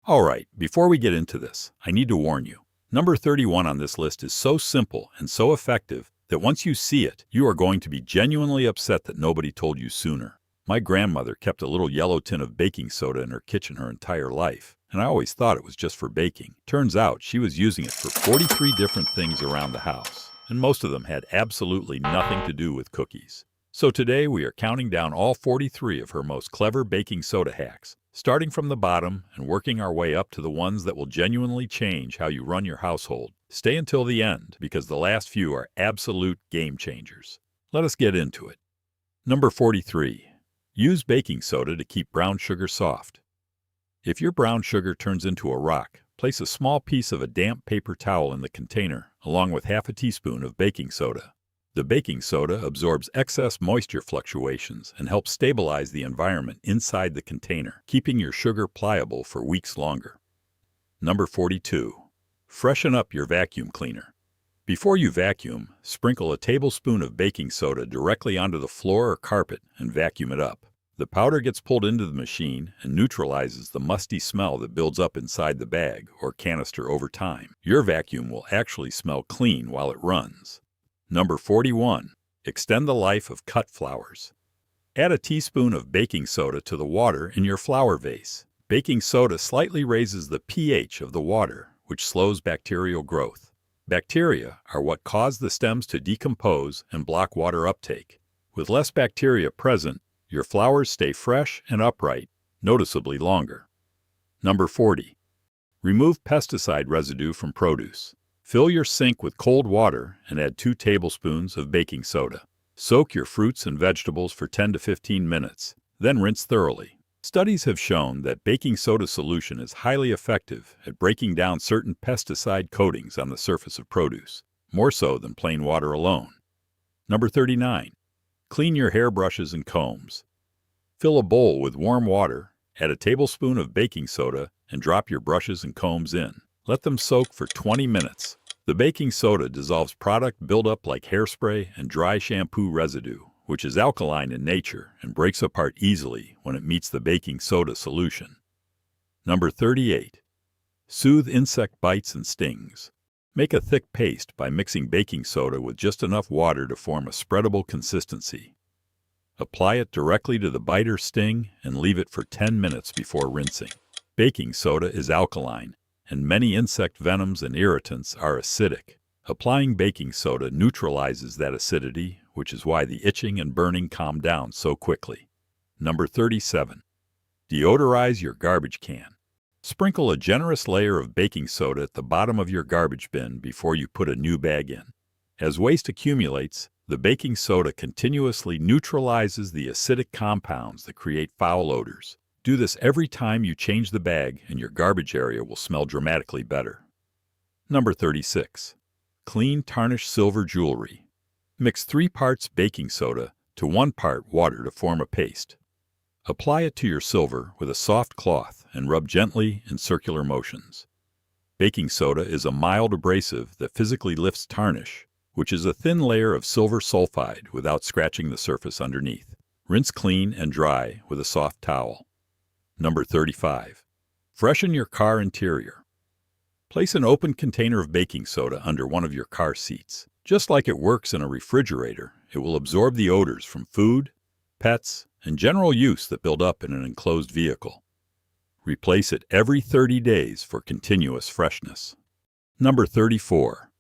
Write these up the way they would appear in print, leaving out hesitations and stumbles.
Alright, before we get into this, I need to warn you. Number 31 on this list is so simple and so effective that once you see it, you are going to be genuinely upset that nobody told you sooner. My grandmother kept a little yellow tin of baking soda in her kitchen her entire life, and I always thought it was just for baking. Turns out she was using it for 43 different things around the house, and most of them had absolutely nothing to do with cookies. So today we are counting down all 43 of her most clever baking soda hacks, starting from the bottom and working our way up to the ones that will genuinely change how you run your household. Stay until the end, because the last few are absolute game changers. Let us get into it. Number 43. Use baking soda to keep brown sugar soft. If your brown sugar turns into a rock, place a small piece of a damp paper towel in the container, along with half a teaspoon of baking soda. The baking soda absorbs excess moisture fluctuations and helps stabilize the environment inside the container, keeping your sugar pliable for weeks longer. Number 42. Freshen up your vacuum cleaner. Before you vacuum, sprinkle a tablespoon of baking soda directly onto the floor or carpet and vacuum it up. The powder gets pulled into the machine and neutralizes the musty smell that builds up inside the bag or canister over time. Your vacuum will actually smell clean while it runs. Number 41. Extend the life of cut flowers. Add a teaspoon of baking soda to the water in your flower vase. Baking soda slightly raises the pH of the water, which slows bacterial growth. Bacteria are what cause the stems to decompose and block water uptake. With less bacteria present, your flowers stay fresh and upright, noticeably longer. Number 40. Remove pesticide residue from produce. Fill your sink with cold water and add 2 tablespoons of baking soda. Soak your fruits and vegetables for 10 to 15 minutes, then rinse thoroughly. Studies have shown that baking soda solution is highly effective at breaking down certain pesticide coatings on the surface of produce, more so than plain water alone. Number 39. Clean your hairbrushes and combs. Fill a bowl with warm water, add a tablespoon of baking soda, and drop your brushes and combs in. Let them soak for 20 minutes. The baking soda dissolves product buildup like hairspray and dry shampoo residue, which is alkaline in nature and breaks apart easily when it meets the baking soda solution. Number 38. Soothe insect bites and stings. Make a thick paste by mixing baking soda with just enough water to form a spreadable consistency. Apply it directly to the bite or sting and leave it for 10 minutes before rinsing. Baking soda is alkaline, and many insect venoms and irritants are acidic. Applying baking soda neutralizes that acidity, which is why the itching and burning calm down so quickly. Number 37. Deodorize your garbage can. Sprinkle a generous layer of baking soda at the bottom of your garbage bin before you put a new bag in. As waste accumulates, the baking soda continuously neutralizes the acidic compounds that create foul odors. Do this every time you change the bag and your garbage area will smell dramatically better. Number 36. Clean tarnished silver jewelry. Mix 3 parts baking soda to 1 part water to form a paste. Apply it to your silver with a soft cloth and rub gently in circular motions. Baking soda is a mild abrasive that physically lifts tarnish, which is a thin layer of silver sulfide without scratching the surface underneath. Rinse clean and dry with a soft towel. Number 35. Freshen your car interior. Place an open container of baking soda under one of your car seats. Just like it works in a refrigerator, it will absorb the odors from food, pets, and general use that build up in an enclosed vehicle. Replace it every 30 days for continuous freshness. Number 34.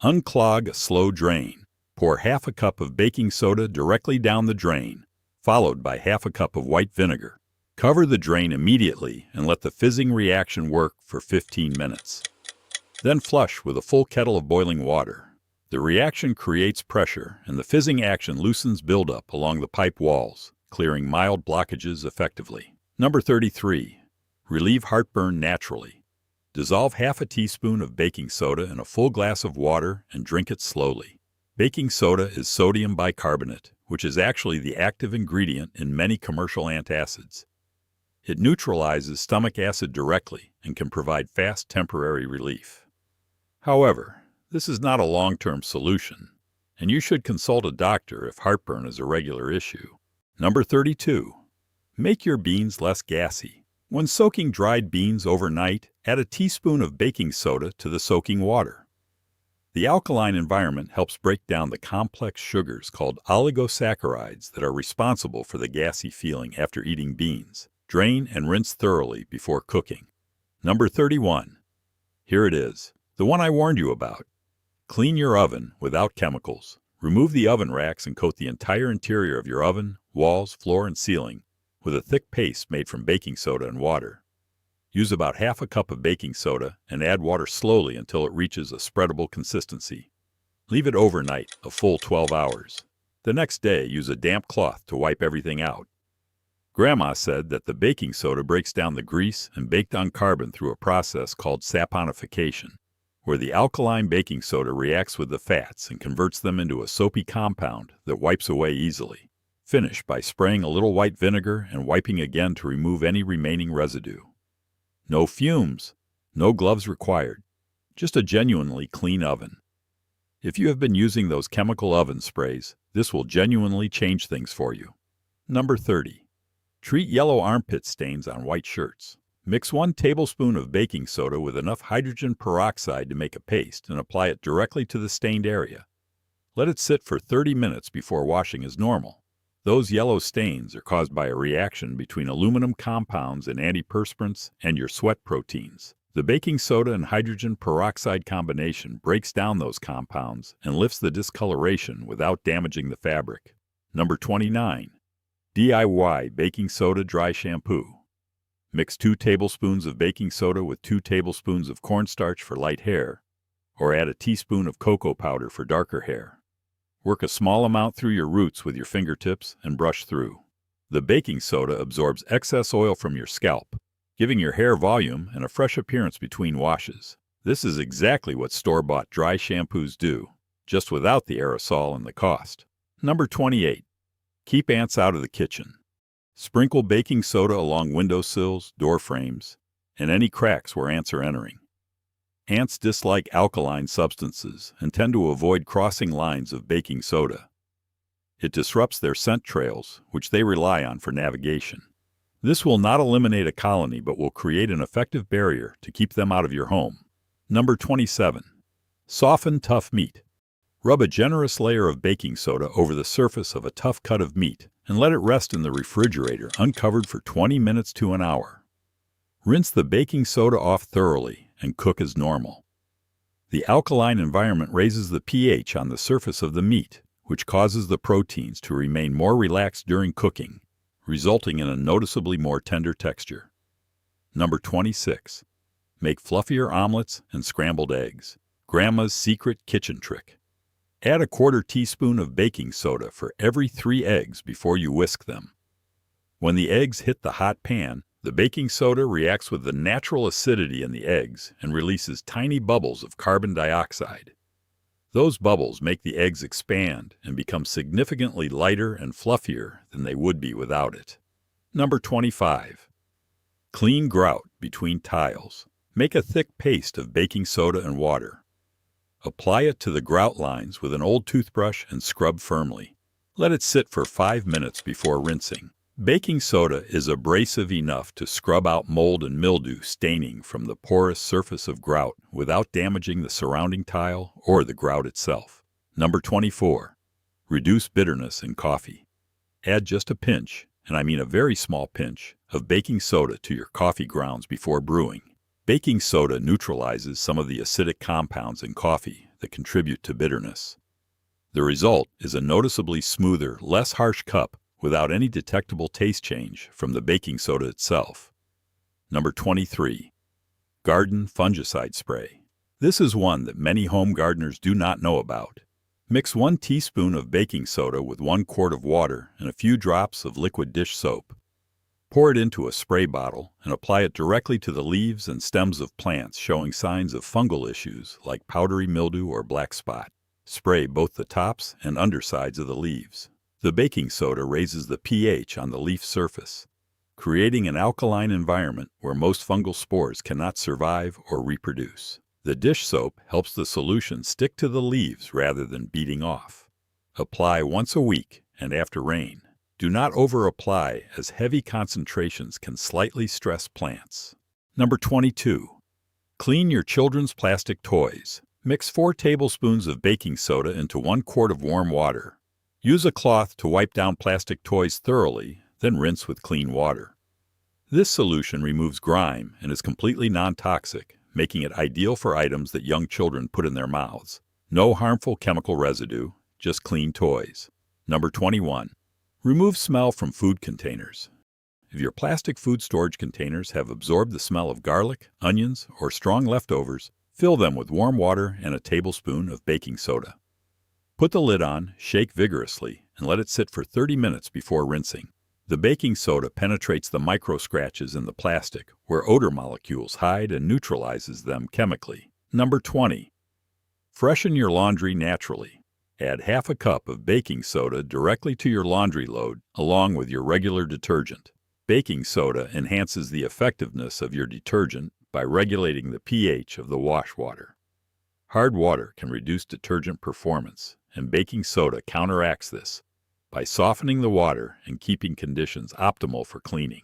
Unclog a slow drain. Pour half a cup of baking soda directly down the drain, followed by half a cup of white vinegar. Cover the drain immediately and let the fizzing reaction work for 15 minutes. Then flush with a full kettle of boiling water. The reaction creates pressure, and the fizzing action loosens buildup along the pipe walls, clearing mild blockages effectively. Number 33. Relieve heartburn naturally. Dissolve half a teaspoon of baking soda in a full glass of water and drink it slowly. Baking soda is sodium bicarbonate, which is actually the active ingredient in many commercial antacids. It neutralizes stomach acid directly and can provide fast temporary relief. However, this is not a long-term solution, and you should consult a doctor if heartburn is a regular issue. Number 32. Make your beans less gassy. When soaking dried beans overnight, add a teaspoon of baking soda to the soaking water. The alkaline environment helps break down the complex sugars called oligosaccharides that are responsible for the gassy feeling after eating beans. Drain and rinse thoroughly before cooking. Number 31. Here it is, the one I warned you about. Clean your oven without chemicals. Remove the oven racks and coat the entire interior of your oven, walls, floor, and ceiling with a thick paste made from baking soda and water. Use about half a cup of baking soda and add water slowly until it reaches a spreadable consistency. Leave it overnight, a full 12 hours. The next day, use a damp cloth to wipe everything out. Grandma said that the baking soda breaks down the grease and baked-on carbon through a process called saponification, where the alkaline baking soda reacts with the fats and converts them into a soapy compound that wipes away easily. Finish by spraying a little white vinegar and wiping again to remove any remaining residue. No fumes, no gloves required, just a genuinely clean oven. If you have been using those chemical oven sprays, this will genuinely change things for you. Number 30. Treat yellow armpit stains on white shirts. Mix 1 tablespoon of baking soda with enough hydrogen peroxide to make a paste and apply it directly to the stained area. Let it sit for 30 minutes before washing as normal. Those yellow stains are caused by a reaction between aluminum compounds and antiperspirants and your sweat proteins. The baking soda and hydrogen peroxide combination breaks down those compounds and lifts the discoloration without damaging the fabric. Number 29. DIY baking soda dry shampoo. Mix 2 tablespoons of baking soda with 2 tablespoons of cornstarch for light hair, or add a teaspoon of cocoa powder for darker hair. Work a small amount through your roots with your fingertips and brush through. The baking soda absorbs excess oil from your scalp, giving your hair volume and a fresh appearance between washes. This is exactly what store-bought dry shampoos do, just without the aerosol and the cost. Number 28. Keep ants out of the kitchen. Sprinkle baking soda along windowsills, door frames, and any cracks where ants are entering. Ants dislike alkaline substances and tend to avoid crossing lines of baking soda. It disrupts their scent trails, which they rely on for navigation. This will not eliminate a colony but will create an effective barrier to keep them out of your home. Number 27. Soften tough meat. Rub a generous layer of baking soda over the surface of a tough cut of meat and let it rest in the refrigerator uncovered for 20 minutes to an hour. Rinse the baking soda off thoroughly and cook as normal. The alkaline environment raises the pH on the surface of the meat, which causes the proteins to remain more relaxed during cooking, resulting in a noticeably more tender texture. Number 26. Make fluffier omelets and scrambled eggs. Grandma's secret kitchen trick. Add a 1/4 teaspoon of baking soda for every 3 eggs before you whisk them. When the eggs hit the hot pan, the baking soda reacts with the natural acidity in the eggs and releases tiny bubbles of carbon dioxide. Those bubbles make the eggs expand and become significantly lighter and fluffier than they would be without it. Number 25. Clean grout between tiles. Make a thick paste of baking soda and water. Apply it to the grout lines with an old toothbrush and scrub firmly. Let it sit for 5 minutes before rinsing. Baking soda is abrasive enough to scrub out mold and mildew staining from the porous surface of grout without damaging the surrounding tile or the grout itself. Number 24. Reduce bitterness in coffee. Add just a pinch, and I mean a very small pinch, of baking soda to your coffee grounds before brewing. Baking soda neutralizes some of the acidic compounds in coffee that contribute to bitterness. The result is a noticeably smoother, less harsh cup without any detectable taste change from the baking soda itself. Number 23. Garden fungicide spray. This is one that many home gardeners do not know about. Mix 1 teaspoon of baking soda with 1 quart of water and a few drops of liquid dish soap. Pour it into a spray bottle and apply it directly to the leaves and stems of plants showing signs of fungal issues like powdery mildew or black spot. Spray both the tops and undersides of the leaves. The baking soda raises the pH on the leaf surface, creating an alkaline environment where most fungal spores cannot survive or reproduce. The dish soap helps the solution stick to the leaves rather than beating off. Apply once a week and after rain. Do not over-apply, as heavy concentrations can slightly stress plants. Number 22. Clean your children's plastic toys. Mix 4 tablespoons of baking soda into 1 quart of warm water. Use a cloth to wipe down plastic toys thoroughly, then rinse with clean water. This solution removes grime and is completely non-toxic, making it ideal for items that young children put in their mouths. No harmful chemical residue, just clean toys. Number 21. Remove smell from food containers. If your plastic food storage containers have absorbed the smell of garlic, onions, or strong leftovers, fill them with warm water and a tablespoon of baking soda. Put the lid on, shake vigorously, and let it sit for 30 minutes before rinsing. The baking soda penetrates the micro-scratches in the plastic, where odor molecules hide and neutralizes them chemically. Number 20. Freshen your laundry naturally. Add half a cup of baking soda directly to your laundry load, along with your regular detergent. Baking soda enhances the effectiveness of your detergent by regulating the pH of the wash water. Hard water can reduce detergent performance, and baking soda counteracts this by softening the water and keeping conditions optimal for cleaning.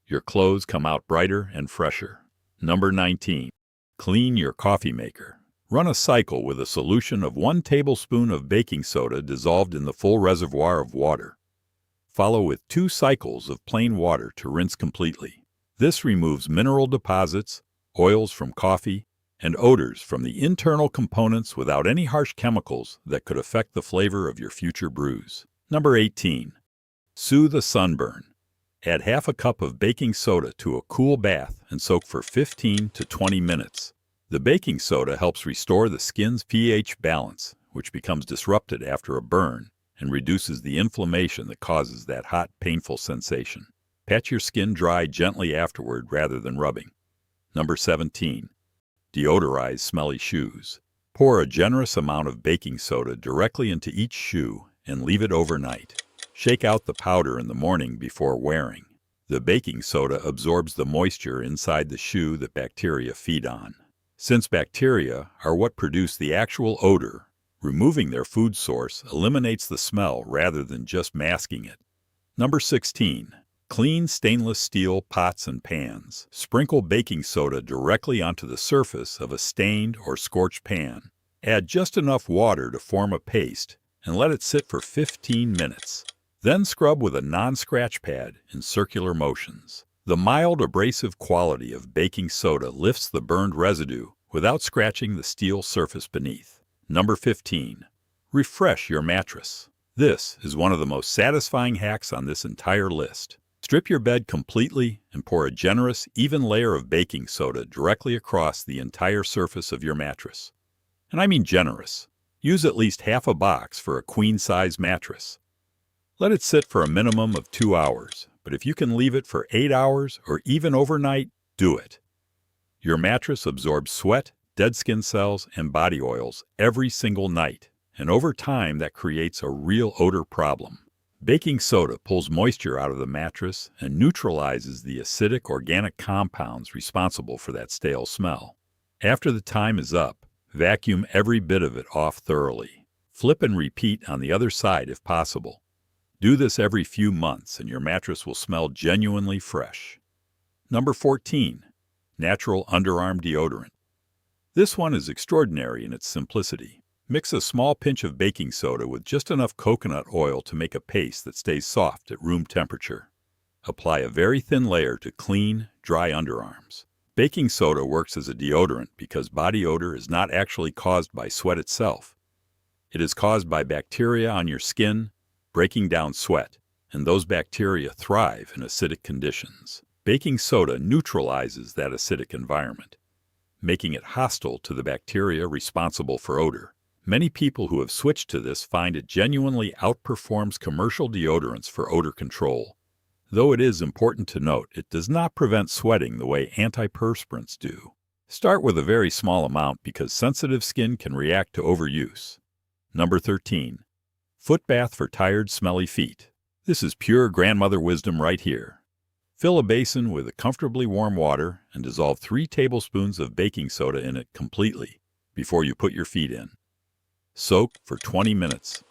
Your clothes come out brighter and fresher. Number 19. Clean your coffee maker. Run a cycle with a solution of 1 tablespoon of baking soda dissolved in the full reservoir of water. Follow with 2 cycles of plain water to rinse completely. This removes mineral deposits, oils from coffee, and odors from the internal components without any harsh chemicals that could affect the flavor of your future brews. Number 18. Soothe a sunburn. Add half a cup of baking soda to a cool bath and soak for 15 to 20 minutes. The baking soda helps restore the skin's pH balance, which becomes disrupted after a burn, and reduces the inflammation that causes that hot, painful sensation. Pat your skin dry gently afterward rather than rubbing. Number 17. Deodorize smelly shoes. Pour a generous amount of baking soda directly into each shoe and leave it overnight. Shake out the powder in the morning before wearing. The baking soda absorbs the moisture inside the shoe that bacteria feed on. Since bacteria are what produce the actual odor, removing their food source eliminates the smell rather than just masking it. Number 16. Clean stainless steel pots and pans. Sprinkle baking soda directly onto the surface of a stained or scorched pan. Add just enough water to form a paste and let it sit for 15 minutes. Then scrub with a non-scratch pad in circular motions. The mild abrasive quality of baking soda lifts the burned residue without scratching the steel surface beneath. Number 15. Refresh your mattress. This is one of the most satisfying hacks on this entire list. Strip your bed completely and pour a generous, even layer of baking soda directly across the entire surface of your mattress. And I mean generous. Use at least half a box for a queen-size mattress. Let it sit for a minimum of 2 hours, but if you can leave it for 8 hours or even overnight, do it. Your mattress absorbs sweat, dead skin cells, and body oils every single night, and over time that creates a real odor problem. Baking soda pulls moisture out of the mattress and neutralizes the acidic organic compounds responsible for that stale smell. After the time is up, vacuum every bit of it off thoroughly. Flip and repeat on the other side if possible. Do this every few months and your mattress will smell genuinely fresh. Number 14. Natural underarm deodorant. This one is extraordinary in its simplicity. Mix a small pinch of baking soda with just enough coconut oil to make a paste that stays soft at room temperature. Apply a very thin layer to clean, dry underarms. Baking soda works as a deodorant because body odor is not actually caused by sweat itself. It is caused by bacteria on your skin, breaking down sweat, and those bacteria thrive in acidic conditions. Baking soda neutralizes that acidic environment, making it hostile to the bacteria responsible for odor. Many people who have switched to this find it genuinely outperforms commercial deodorants for odor control. Though it is important to note, it does not prevent sweating the way antiperspirants do. Start with a very small amount because sensitive skin can react to overuse. Number 13. Foot bath for tired, smelly feet. This is pure grandmother wisdom right here. Fill a basin with comfortably warm water and dissolve 3 tablespoons of baking soda in it completely before you put your feet in. Soak for 20 minutes.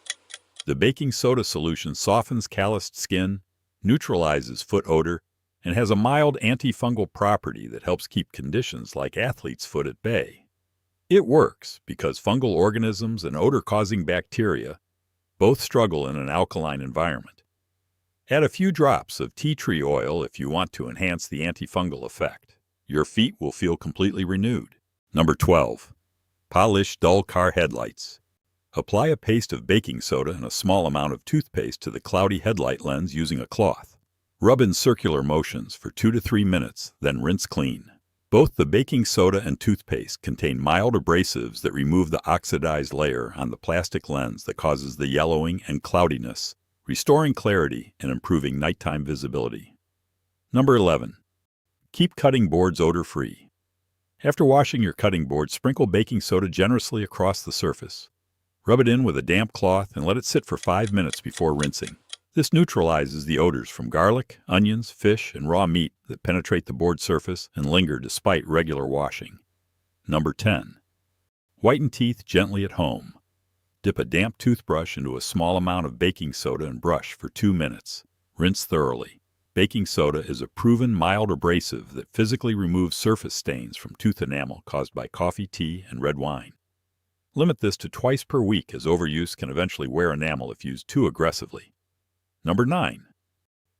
The baking soda solution softens calloused skin, neutralizes foot odor, and has a mild antifungal property that helps keep conditions like athlete's foot at bay. It works because fungal organisms and odor-causing bacteria both struggle in an alkaline environment. Add a few drops of tea tree oil if you want to enhance the antifungal effect. Your feet will feel completely renewed. Number 12. Polish dull car headlights. Apply a paste of baking soda and a small amount of toothpaste to the cloudy headlight lens using a cloth. Rub in circular motions for 2 to 3 minutes, then rinse clean. Both the baking soda and toothpaste contain mild abrasives that remove the oxidized layer on the plastic lens that causes the yellowing and cloudiness, restoring clarity and improving nighttime visibility. Number 11. Keep cutting boards odor-free. After washing your cutting board, sprinkle baking soda generously across the surface. Rub it in with a damp cloth and let it sit for 5 minutes before rinsing. This neutralizes the odors from garlic, onions, fish, and raw meat that penetrate the board surface and linger despite regular washing. Number 10. Whiten teeth gently at home. Dip a damp toothbrush into a small amount of baking soda and brush for 2 minutes. Rinse thoroughly. Baking soda is a proven mild abrasive that physically removes surface stains from tooth enamel caused by coffee, tea, and red wine. Limit this to twice per week, as overuse can eventually wear enamel if used too aggressively. Number 9.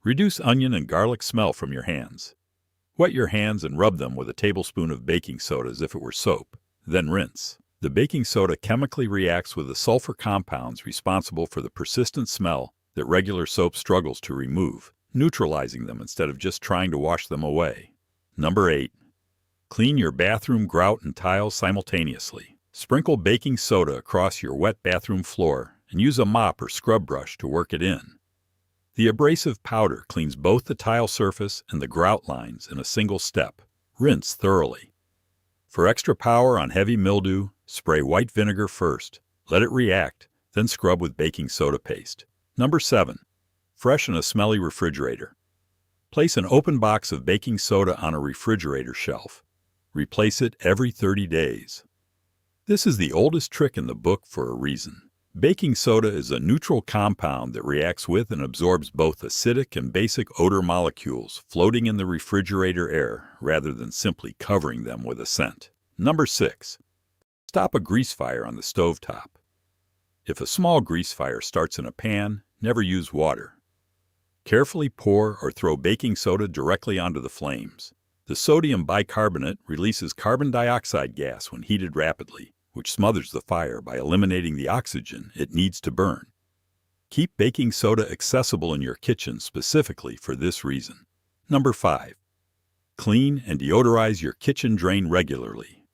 Reduce onion and garlic smell from your hands. Wet your hands and rub them with a tablespoon of baking soda as if it were soap. Then rinse. The baking soda chemically reacts with the sulfur compounds responsible for the persistent smell that regular soap struggles to remove, neutralizing them instead of just trying to wash them away. Number 8. Clean your bathroom grout and tiles simultaneously. Sprinkle baking soda across your wet bathroom floor and use a mop or scrub brush to work it in. The abrasive powder cleans both the tile surface and the grout lines in a single step. Rinse thoroughly. For extra power on heavy mildew, spray white vinegar first. Let it react, then scrub with baking soda paste. Number 7. Freshen a smelly refrigerator. Place an open box of baking soda on a refrigerator shelf. Replace it every 30 days. This is the oldest trick in the book for a reason. Baking soda is a neutral compound that reacts with and absorbs both acidic and basic odor molecules floating in the refrigerator air rather than simply covering them with a scent. Number 6. Stop a grease fire on the stovetop. If a small grease fire starts in a pan, never use water. Carefully pour or throw baking soda directly onto the flames. The sodium bicarbonate releases carbon dioxide gas when heated rapidly, which smothers the fire by eliminating the oxygen it needs to burn. Keep baking soda accessible in your kitchen specifically for this reason. Number 5. Clean and deodorize your kitchen drain regularly.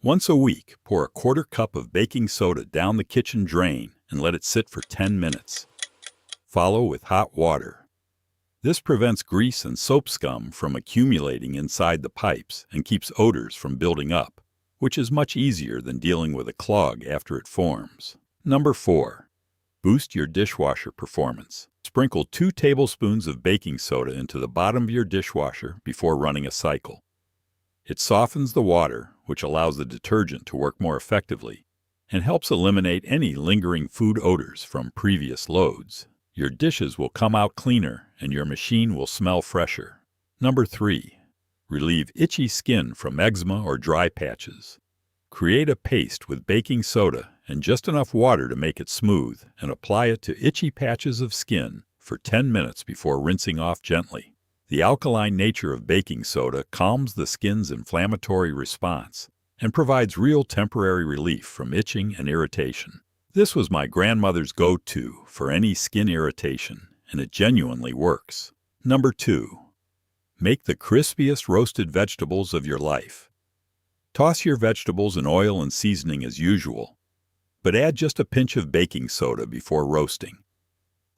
Once a week, pour a quarter cup of baking soda down the kitchen drain and let it sit for 10 minutes. Follow with hot water. This prevents grease and soap scum from accumulating inside the pipes and keeps odors from building up, which is much easier than dealing with a clog after it forms. Number 4. Boost your dishwasher performance. Sprinkle 2 tablespoons of baking soda into the bottom of your dishwasher before running a cycle. It softens the water, which allows the detergent to work more effectively, and helps eliminate any lingering food odors from previous loads. Your dishes will come out cleaner, and your machine will smell fresher. Number 3. Relieve itchy skin from eczema or dry patches. Create a paste with baking soda and just enough water to make it smooth, and apply it to itchy patches of skin for 10 minutes before rinsing off gently. The alkaline nature of baking soda calms the skin's inflammatory response and provides real temporary relief from itching and irritation. This was my grandmother's go-to for any skin irritation, and it genuinely works. Number 2. Make the crispiest roasted vegetables of your life. Toss your vegetables in oil and seasoning as usual, but add just a pinch of baking soda before roasting.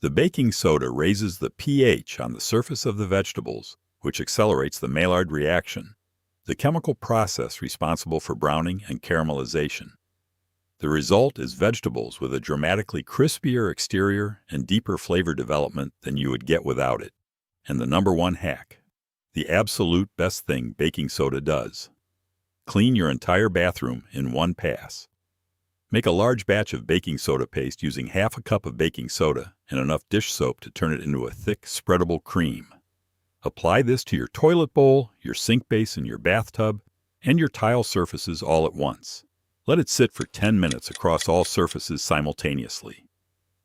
The baking soda raises the pH on the surface of the vegetables, which accelerates the Maillard reaction, the chemical process responsible for browning and caramelization. The result is vegetables with a dramatically crispier exterior and deeper flavor development than you would get without it. And the number 1 hack, the absolute best thing baking soda does: clean your entire bathroom in one pass. Make a large batch of baking soda paste using half a cup of baking soda and enough dish soap to turn it into a thick, spreadable cream. Apply this to your toilet bowl, your sink basin, your bathtub, and your tile surfaces all at once. Let it sit for 10 minutes across all surfaces simultaneously.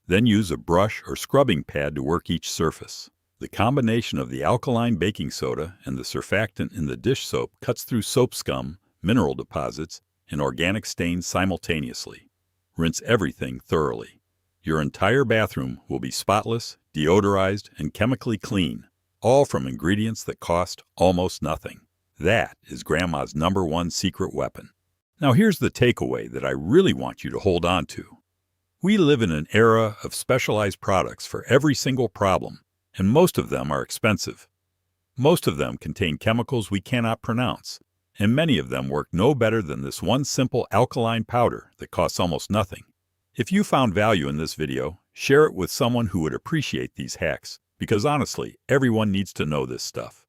Then use a brush or scrubbing pad to work each surface. The combination of the alkaline baking soda and the surfactant in the dish soap cuts through soap scum, mineral deposits, and organic stains simultaneously. Rinse everything thoroughly. Your entire bathroom will be spotless, deodorized, and chemically clean, all from ingredients that cost almost nothing. That is Grandma's #1 secret weapon. Now here's the takeaway that I really want you to hold on to. We live in an era of specialized products for every single problem, and most of them are expensive. Most of them contain chemicals we cannot pronounce, and many of them work no better than this one simple alkaline powder that costs almost nothing. If you found value in this video, share it with someone who would appreciate these hacks, because honestly, everyone needs to know this stuff.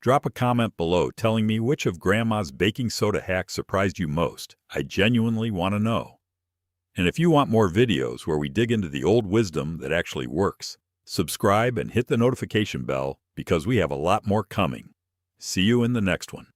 Drop a comment below telling me which of Grandma's baking soda hacks surprised you most. I genuinely want to know. And if you want more videos where we dig into the old wisdom that actually works, subscribe and hit the notification bell because we have a lot more coming. See you in the next one.